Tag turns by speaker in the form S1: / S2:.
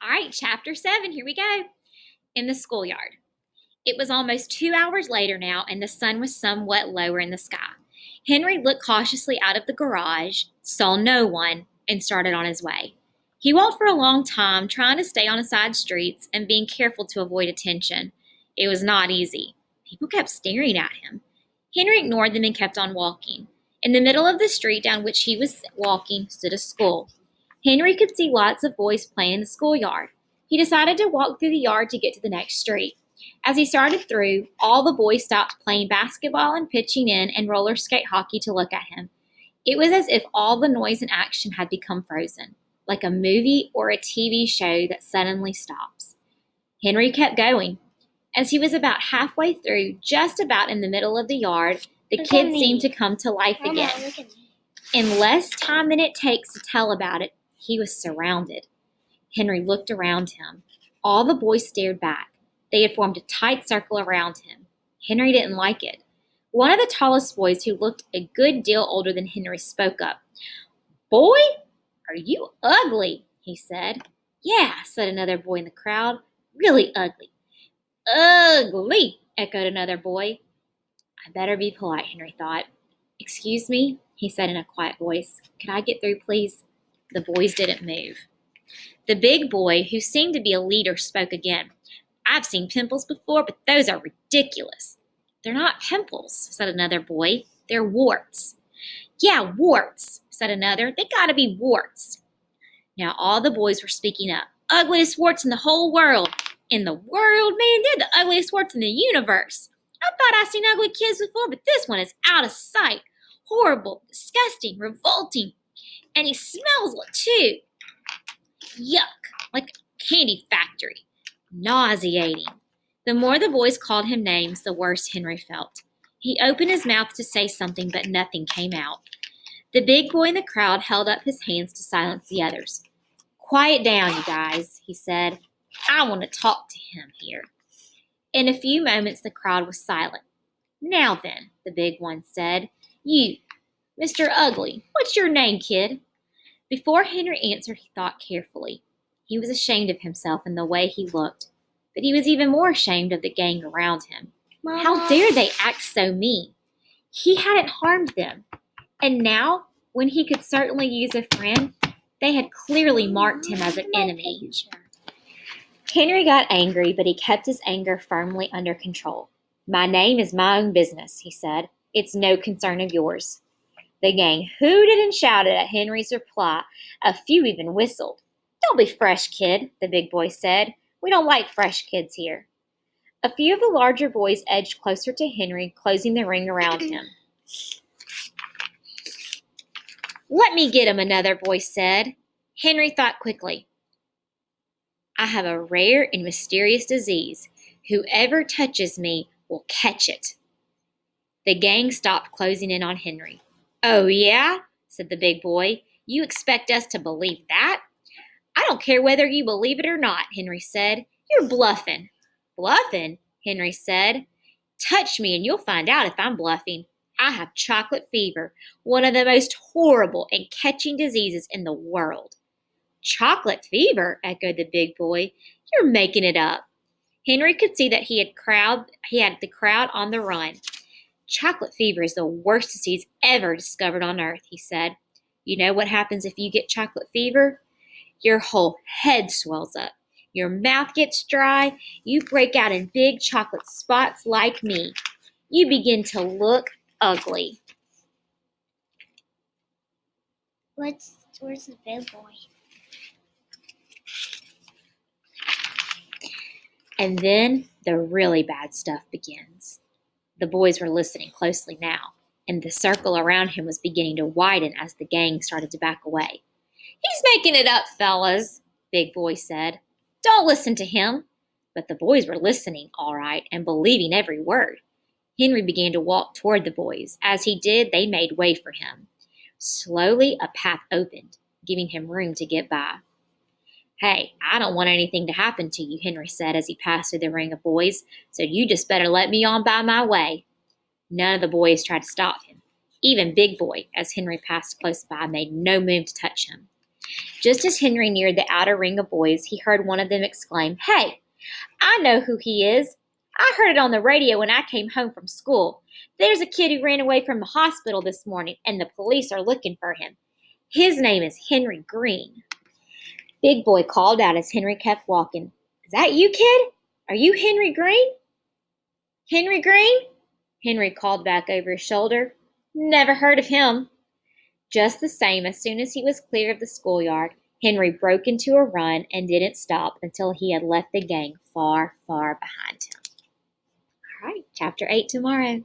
S1: All right, chapter 7, here we go. In the schoolyard. It was almost 2 hours later now, and the sun was somewhat lower in the sky. Henry looked cautiously out of the garage, saw no one, and started on his way. He walked for a long time, trying to stay on the side streets and being careful to avoid attention. It was not easy. People kept staring at him. Henry ignored them and kept on walking. In the middle of the street down which he was walking stood a school. Henry could see lots of boys playing in the schoolyard. He decided to walk through the yard to get to the next street. As he started through, all the boys stopped playing basketball and pitching in and roller skate hockey to look at him. It was as if all the noise and action had become frozen, like a movie or a TV show that suddenly stops. Henry kept going. As he was about halfway through, just about in the middle of the yard, the kids seemed to come to life again. In less time than it takes to tell about it, he was surrounded. Henry looked around him. All the boys stared back. They had formed a tight circle around him. Henry didn't like it. One of the tallest boys, who looked a good deal older than Henry, spoke up. "Boy, are you ugly?" he said. "Yeah," said another boy in the crowd. "Really ugly." "Ugly," echoed another boy. I better be polite, Henry thought. "Excuse me," he said in a quiet voice. "Could I get through, please?" The boys didn't move. The big boy, who seemed to be a leader, spoke again. "I've seen pimples before, but those are ridiculous." "They're not pimples," said another boy. "They're warts." "Yeah, warts," said another. "They gotta be warts." Now all the boys were speaking up. "Ugliest warts in the whole world." "In the world, man, they're the ugliest warts in the universe." "I thought I seen ugly kids before, but this one is out of sight. Horrible, disgusting, revolting. And he smells too. Yuck, like a candy factory. Nauseating." The more the boys called him names, the worse Henry felt. He opened his mouth to say something, but nothing came out. The big boy in the crowd held up his hands to silence the others. "Quiet down, you guys," he said. "I want to talk to him here." In a few moments, the crowd was silent. "Now then," the big one said, "you, Mr. Ugly, what's your name, kid?" Before Henry answered, he thought carefully. He was ashamed of himself and the way he looked, but he was even more ashamed of the gang around him. Mama. How dare they act so mean? He hadn't harmed them, and now, when he could certainly use a friend, they had clearly marked him as an enemy. Henry got angry, but he kept his anger firmly under control. "My name is my own business," he said. "It's no concern of yours." The gang hooted and shouted at Henry's reply. A few even whistled. "Don't be fresh, kid," the big boy said. "We don't like fresh kids here." A few of the larger boys edged closer to Henry, closing the ring around him. "Let me get him," another boy said. Henry thought quickly. "I have a rare and mysterious disease. Whoever touches me will catch it." The gang stopped closing in on Henry. "Oh, yeah?" said the big boy. "You expect us to believe that?" "I don't care whether you believe it or not," Henry said. "You're bluffing." "Bluffing?" Henry said. "Touch me and you'll find out if I'm bluffing. I have chocolate fever, one of the most horrible and catching diseases in the world." "Chocolate fever?" echoed the big boy. "You're making it up." Henry could see that he had the crowd on the run. "Chocolate fever is the worst disease ever discovered on Earth," he said. "You know what happens if you get chocolate fever? Your whole head swells up. Your mouth gets dry. You break out in big chocolate spots like me. You begin to look ugly."
S2: Where's the big boy?
S1: And then the really bad stuff begins. The boys were listening closely now, and the circle around him was beginning to widen as the gang started to back away. "He's making it up, fellas," Big Boy said. "Don't listen to him." But the boys were listening, all right, and believing every word. Henry began to walk toward the boys. As he did, they made way for him. Slowly, a path opened, giving him room to get by. "Hey, I don't want anything to happen to you," Henry said as he passed through the ring of boys, "so you just better let me on by my way." None of the boys tried to stop him. Even Big Boy, as Henry passed close by, made no move to touch him. Just as Henry neared the outer ring of boys, he heard one of them exclaim, "Hey, I know who he is. I heard it on the radio when I came home from school. There's a kid who ran away from the hospital this morning, and the police are looking for him. His name is Henry Green." Big Boy called out as Henry kept walking, "Is that you, kid? Are you Henry Green?" "Henry Green?" Henry called back over his shoulder. "Never heard of him." Just the same, as soon as he was clear of the schoolyard, Henry broke into a run and didn't stop until he had left the gang far, far behind him. All right, chapter 8 tomorrow.